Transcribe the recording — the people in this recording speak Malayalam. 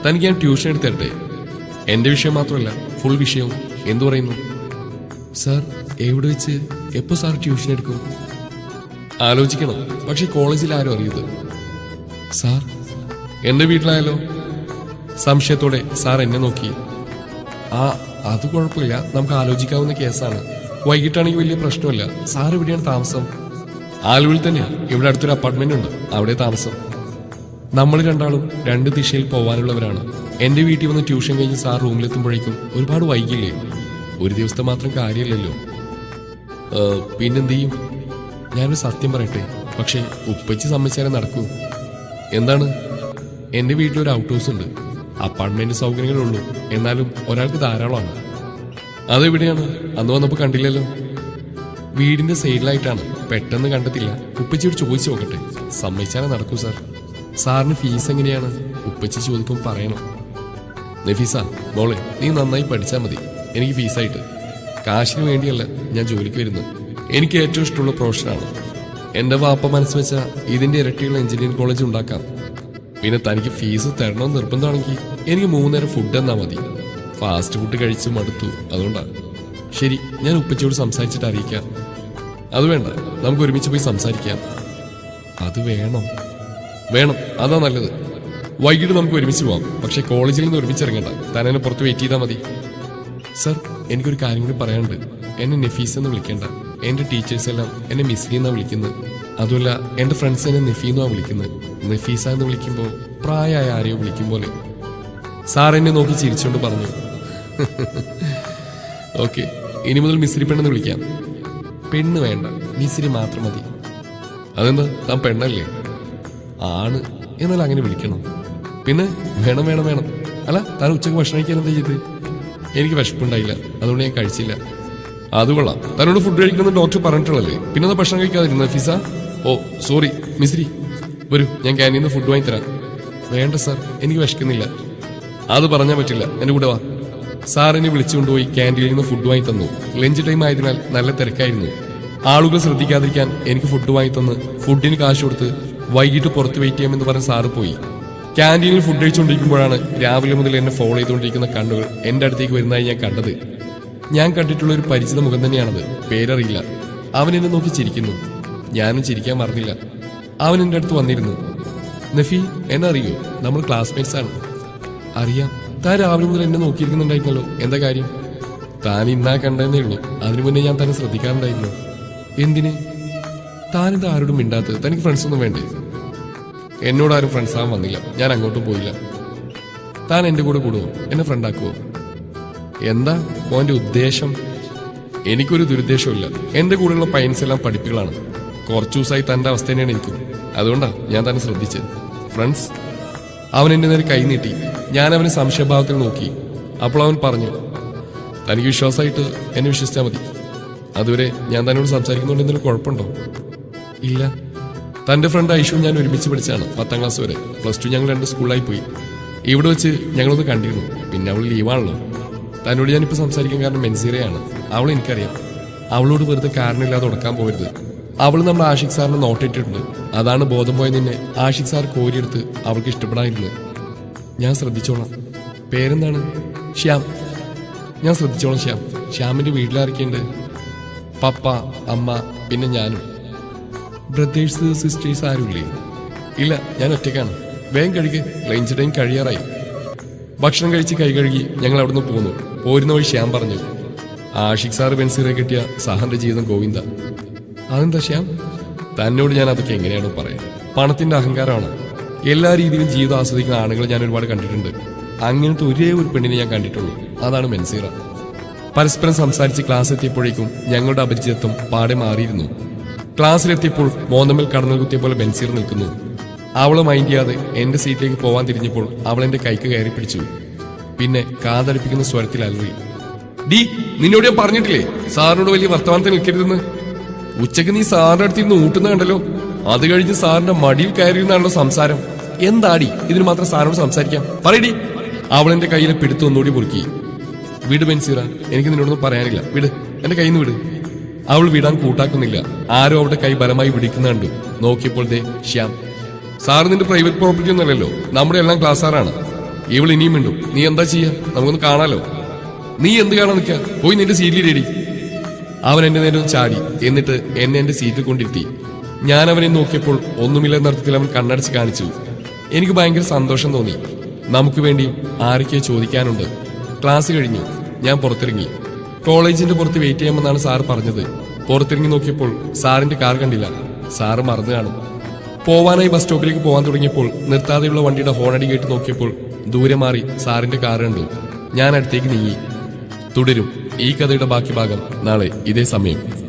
തനിക്ക് ഞാൻ ട്യൂഷൻ എടുത്തരട്ടെ? എന്റെ വിഷയം മാത്രമല്ല, ഫുൾ വിഷയവും. എന്തു പറയുന്നു? സാർ എവിടെ വെച്ച് എപ്പോ സാർ ട്യൂഷൻ എടുക്കും? ആലോചിക്കണം, പക്ഷെ കോളേജിൽ ആരും അറിയത്. സാർ എന്റെ വീട്ടിലായാലോ? സംശയത്തോടെ സാർ എന്നെ നോക്കി. അത് കുഴപ്പമില്ല, നമുക്ക് ആലോചിക്കാവുന്ന കേസാണ്. വൈകിട്ടാണെങ്കിൽ വലിയ പ്രശ്നമില്ല. സാർ എവിടെയാണ് താമസം? ആലുവിൽ തന്നെയാണ്. ഇവിടെ അടുത്തൊരു അപ്പാർട്ട്മെന്റ് ഉണ്ട്, അവിടെ താമസം. നമ്മൾ രണ്ടാളും രണ്ട് ദിശയിൽ പോവാനുള്ളവരാണ്. എന്റെ വീട്ടിൽ വന്ന് ട്യൂഷൻ കഴിഞ്ഞ് സാർ റൂമിലെത്തുമ്പോഴേക്കും ഒരുപാട് വൈകില്ലേ? ഒരു ദിവസത്തെ മാത്രം കാര്യമില്ലല്ലോ. പിന്നെന്ത് ചെയ്യും? ഞാനൊരു സത്യം പറയട്ടെ, പക്ഷേ ഉപ്പച്ചി സമ്മതിച്ചാലേ നടക്കൂ. എന്താണ്? എന്റെ വീട്ടിലൊരു ഔട്ട് ഹൗസ് ഉണ്ട്. അപ്പാർട്ട്മെന്റ് സൗകര്യങ്ങളുള്ളൂ, എന്നാലും ഒരാൾക്ക് ധാരാളമാണ്. അതെവിടെയാണ്? അന്ന് വന്നപ്പോ കണ്ടില്ലല്ലോ. വീടിന്റെ സൈഡിലായിട്ടാണ്. പെട്ടെന്ന് കണ്ടെത്തില്ല. ഉപ്പച്ചിയോട് ചോദിച്ചു നോക്കട്ടെ, സമ്മതിച്ചാലേ നടക്കൂ സാർ. സാറിന് ഫീസ് എങ്ങനെയാണ്? ഉപ്പച്ചി ചോദിക്കും പറയണം. നഫീസ മോളെ, നീ നന്നായി പഠിച്ചാൽ മതി. എനിക്ക് ഫീസായിട്ട്. കാശിന് വേണ്ടിയല്ല ഞാൻ ജോലിക്ക് വരുന്നത്. എനിക്ക് ഏറ്റവും ഇഷ്ടമുള്ള പ്രൊഫഷനാണ്. എന്റെ വാപ്പ മനസ്സ് വെച്ചാൽ ഇതിന്റെ ഇരട്ടിയുള്ള എഞ്ചിനീയറിംഗ് കോളേജ് ഉണ്ടാക്കാം. പിന്നെ തനിക്ക് ഫീസ് തരണമെന്ന് നിർബന്ധമാണെങ്കിൽ എനിക്ക് 3 നേരം ഫുഡ് തന്നാൽ മതി. ഫാസ്റ്റ് ഫുഡ് കഴിച്ച് മടുത്തു, അതുകൊണ്ടാണ്. ശരി, ഞാൻ ഉപ്പച്ചിയോട് സംസാരിച്ചിട്ട് അറിയിക്കാം. അത് വേണ്ട, നമുക്ക് ഒരുമിച്ച് പോയി സംസാരിക്കാം. അത് വേണം? വേണം, അതാ നല്ലത്. വൈകിട്ട് നമുക്ക് ഒരുമിച്ച് പോവാം. പക്ഷെ കോളേജിൽ നിന്ന് ഒരുമിച്ച് ഇറങ്ങണ്ട. താൻ എന്നെ പുറത്ത് വെയിറ്റ് ചെയ്താൽ മതി. സർ, എനിക്കൊരു കാര്യം കൂടി പറയാനുണ്ട്. എന്നെ നഫീസ് എന്ന് വിളിക്കേണ്ട. എന്റെ ടീച്ചേഴ്സ് എല്ലാം എന്നെ മിസ്ലി എന്നാ വിളിക്കുന്നത്. അതുമല്ല, എന്റെ ഫ്രണ്ട്സ് എന്നെ നഫീന്നാ വിളിക്കുന്നത്. നഫീസ എന്ന് വിളിക്കുമ്പോൾ പ്രായമായ ആരെയോ വിളിക്കും പോലെ. സാർ എന്നെ നോക്കി ചിരിച്ചുകൊണ്ട് പറഞ്ഞു, ഓക്കെ, ഇനി മുതൽ മിസ്രി പെണ്ണെന്ന് വിളിക്കാം. പെണ്ണ് വേണ്ട, മിസ്രി മാത്രം മതി. അതെന്താ, താൻ പെണ്ണല്ലേ? ആണ്, എന്നാൽ അങ്ങനെ വിളിക്കണം. പിന്നെ വേണം വേണം വേണം. അല്ല, താൻ ഉച്ചക്ക് ഭക്ഷണം കഴിക്കാൻ എന്താ ചെയ്ത്? എനിക്ക് വിശപ്പുണ്ടായില്ല, അതുകൊണ്ട് ഞാൻ കഴിച്ചില്ല. അത് കൊള്ളാം, തന്നോട് ഫുഡ് കഴിക്കണമെന്ന് ഡോക്ടർ പറഞ്ഞിട്ടുള്ളല്ലേ, പിന്നെ ഒന്ന് ഭക്ഷണം കഴിക്കാതിരുന്ന ഫിസ? ഓ സോറി മിസ്രി, വരൂ, ഞാൻ ക്യാൻറ്റീനിൽ നിന്ന് ഫുഡ് വാങ്ങി തരാം. വേണ്ട സാർ, എനിക്ക് വിശക്കുന്നില്ല. അത് പറഞ്ഞാൽ പറ്റില്ല, എന്റെ കൂടെ വാ. സാർ എന്നെ വിളിച്ചുകൊണ്ടുപോയി ക്യാൻറ്റീനിൽ നിന്ന് ഫുഡ് വാങ്ങി തന്നു. ലഞ്ച് ടൈം ആയതിനാൽ നല്ല തിരക്കായിരുന്നു. ആളുകൾ ശ്രദ്ധിക്കാതിരിക്കാൻ എനിക്ക് ഫുഡ് വാങ്ങി തന്ന് ഫുഡിന് കാശ് കൊടുത്ത് വൈകിട്ട് പുറത്ത് വെയിറ്റ് ചെയ്യാമെന്ന് പറഞ്ഞ് സാറ് പോയി. ക്യാൻറ്റീനിൽ ഫുഡ് കഴിച്ചുകൊണ്ടിരിക്കുമ്പോഴാണ് രാവിലെ മുതൽ എന്നെ ഫോളോ ചെയ്തുകൊണ്ടിരിക്കുന്ന കണ്ണുകൾ എന്റെ അടുത്തേക്ക് വരുന്നതായി ഞാൻ കണ്ടത്. ഞാൻ കണ്ടിട്ടുള്ള ഒരു പരിചിത മുഖം തന്നെയാണത്. പേരറിയില്ല. അവൻ എന്നെ നോക്കി ചിരിക്കുന്നു. ഞാനും ചിരിക്കാൻ മറന്നില്ല. അവൻ എന്റെ അടുത്ത് വന്നിരുന്നു. നഫി, എന്നെ അറിയോ? നമ്മൾ ക്ലാസ്മേറ്റ്സ് ആണ്. അറിയാം. താൻ രാവിലെ മുതൽ എന്നെ നോക്കിയിരിക്കുന്നുണ്ടായിരുന്നല്ലോ, എന്താ കാര്യം? താൻ ഇന്നാ കണ്ടെന്നേ ഉള്ളൂ. അതിനു മുന്നേ ഞാൻ തന്നെ ശ്രദ്ധിക്കാറുണ്ടായിരുന്നു. എന്തിന്? താനെന്താ ആരോടും മിണ്ടാത്തത്? തനിക്ക് ഫ്രണ്ട്സ് ഒന്നും വേണ്ടേ? എന്നോട് ആരും ഫ്രണ്ട്സ് ആവാൻ വന്നില്ല. ഞാൻ അങ്ങോട്ടും പോയില്ല. താൻ എന്റെ കൂടെ കൂടുവോ? എന്നെ ഫ്രണ്ടാക്കുവോ? എന്താ മോന്റെ ഉദ്ദേശം? എനിക്കൊരു ദുരുദ്ദേശമില്ല. എന്റെ കൂടെയുള്ള പയ്യൻസ് എല്ലാം പഠിപ്പുകളാണ്. കുറച്ചു ദിവസമായി തന്റെ അവസ്ഥ തന്നെയാണ് എനിക്കും. അതുകൊണ്ടാ ഞാൻ തന്നെ ശ്രദ്ധിച്ചത്. ഫ്രണ്ട്സ്? അവൻ എന്റെ നേരെ കൈ നീട്ടി. ഞാൻ അവനെ സംശയഭാവത്തിൽ നോക്കി. അപ്പോൾ അവൻ പറഞ്ഞു, തനിക്ക് വിശ്വാസമായിട്ട് എന്നെ വിശ്വസിച്ചാൽ മതി. അതുവരെ ഞാൻ തന്നോട് സംസാരിക്കുന്നുണ്ട്. എന്തെങ്കിലും കുഴപ്പമുണ്ടോ? ഇല്ല. തന്റെ ഫ്രണ്ട് ഐഷു ഞാൻ ഒരുമിച്ച് പഠിച്ചാണ് 10ാം ക്ലാസ് വരെ. +2 ഞങ്ങൾ 2 സ്കൂളിലായി പോയി. ഇവിടെ വെച്ച് ഞങ്ങളൊന്ന് കണ്ടിരുന്നു. പിന്നെ അവൾ ലീവാണല്ലോ. തന്നോട് ഞാനിപ്പോൾ സംസാരിക്കാൻ കാരണം മെൻസീറയാണ്. അവൾ എനിക്കറിയാം. അവളോട് വെറുതെ കാരണമില്ലാതെ ഉടക്കാൻ പോകരുത്. അവൾ നമ്മൾ ആഷിഖ് സാറിനെ നോട്ടിട്ടിട്ടുണ്ട്. അതാണ് ബോധം പോയ നിന്നെ ആഷിഖ് സാർ കോരിയെടുത്ത് അവൾക്ക് ഇഷ്ടപ്പെടാതിരുന്നത്. ഞാൻ ശ്രദ്ധിച്ചോളാം. പേരെന്താണ്? ശ്യാം. ഞാൻ ശ്രദ്ധിച്ചോളാം ശ്യാം. ശ്യാമിന്റെ വീട്ടിലിറക്കിയുണ്ട്? പപ്പ, അമ്മ, പിന്നെ ഞാനും. ബ്രദേഴ്സ് സിസ്റ്റേഴ്സ് ആരുമില്ലേ? ഇല്ല, ഞാൻ ഒറ്റയ്ക്കാണ്. വേഗം കഴിക്ക്, ലഞ്ച് ടൈം കഴിയാറായി. ഭക്ഷണം കഴിച്ച് കൈ കഴുകി ഞങ്ങൾ അവിടുന്ന് പോന്നു. പോരുന്ന വഴി ശ്യാം പറഞ്ഞു, ആഷിഖ് സാറ് ബെൻസീറെ കിട്ടിയ സഹന്റെ ജീവിതം ഗോവിന്ദ. അതെന്താ ശ്യാം? തന്നോട് ഞാൻ അതൊക്കെ എങ്ങനെയാണോ പറയാം. പണത്തിന്റെ അഹങ്കാരമാണ്. എല്ലാ രീതിയിലും ജീവിതം ആസ്വദിക്കുന്ന ആണുങ്ങൾ ഞാൻ ഒരുപാട് കണ്ടിട്ടുണ്ട്. അങ്ങനത്തെ ഒരേ ഒരു പെണ്ണിനെ ഞാൻ കണ്ടിട്ടുള്ളൂ. അതാണ് മെൻസീറ. പരസ്പരം സംസാരിച്ച് ക്ലാസ് എത്തിയപ്പോഴേക്കും ഞങ്ങളുടെ അപരിചിതത്വം പാടെ മാറിയിരുന്നു. ക്ലാസ്സിലെത്തിയപ്പോൾ മോന്തമ്മൽ കടന്നു കുത്തിയ പോലെ ബെൻസീർ നിൽക്കുന്നു. അവള് മൈൻഡ് ചെയ്യാതെ എന്റെ സീറ്റിലേക്ക് പോവാൻ തിരിഞ്ഞപ്പോൾ അവൾ എന്റെ കൈക്ക് കയറി പിടിച്ചു. പിന്നെ കാതടിപ്പിക്കുന്ന സ്വരത്തിൽ അലറി, ഡി, നിന്നോട് ഞാൻ പറഞ്ഞിട്ടില്ലേ സാറിനോട് വലിയ വർത്തമാനത്തിൽ നിൽക്കരുതെന്ന്? ഉച്ചക്ക് നീ സാറിന്റെ അടുത്തിരുന്ന് ഊട്ടുന്ന കണ്ടല്ലോ. അത് കഴിഞ്ഞ് സാറിന്റെ മടിയിൽ കയറിയിരുന്നാണല്ലോ സംസാരം. എന്താടി ഇതിന് മാത്രം സാറിനോട് സംസാരിക്കാം? പറയടി. അവൾ എന്റെ കയ്യിലെ പിടുത്ത് ഒന്നുകൂടി മുറുക്കി. വിട് ബെൻസീറ, എനിക്ക് നിന്നോടൊന്നും പറയാനില്ല. വിട്, എന്റെ കയ്യിൽ നിന്ന് വിട്. അവൾ വിടാൻ കൂട്ടാക്കുന്നില്ല. ആരോ അവളുടെ കൈ ബലമായി പിടിക്കുന്ന കണ്ടു. നോക്കിയപ്പോൾ ദേ ശ്യാം. സാറ് നിന്റെ പ്രൈവറ്റ് പ്രോപ്പർട്ടി ഒന്നുമല്ലല്ലോ, നമ്മുടെ എല്ലാം ക്ലാസ് സാറാണ്. ഇവൾ ഇനിയും മിണ്ടും. നീ എന്താ ചെയ്യാ? നമുക്കൊന്ന് കാണാലോ. നീ എന്ത് കാണാൻ നിൽക്കുക? പോയി നിന്റെ സീറ്റിൽ റെഡി. അവൻ എന്റെ നേരം ചാടി. എന്നിട്ട് എന്നെ എന്റെ സീറ്റിൽ കൊണ്ടിരുത്തി. ഞാൻ അവനെ നോക്കിയപ്പോൾ ഒന്നുമില്ലെന്ന അർത്ഥത്തിൽ അവൻ കണ്ണടച്ച് കാണിച്ചു. എനിക്ക് ഭയങ്കര സന്തോഷം തോന്നി. നമുക്ക് വേണ്ടി ആരൊക്കെ ചോദിക്കാനുണ്ട്. ക്ലാസ് കഴിഞ്ഞു. ഞാൻ പുറത്തിറങ്ങി. കോളേജിന്റെ പുറത്ത് വെയിറ്റ് ചെയ്യാമെന്നാണ് സാറ് പറഞ്ഞത്. പുറത്തിറങ്ങി നോക്കിയപ്പോൾ സാറിന്റെ കാർ കണ്ടില്ല. സാറ് മറന്നു കാണും. പോവാനായി ബസ് സ്റ്റോപ്പിലേക്ക് പോകാൻ തുടങ്ങിയപ്പോൾ നിർത്താതെയുള്ള വണ്ടിയുടെ ഹോണടി കേട്ട് നോക്കിയപ്പോൾ ദൂരെ മാറി സാറിന്റെ കാർ കണ്ടു. ഞാൻ അടുത്തേക്ക് നീങ്ങി. തുടരും ഈ കഥയുടെ ബാക്കി ഭാഗം നാളെ ഇതേ സമയം.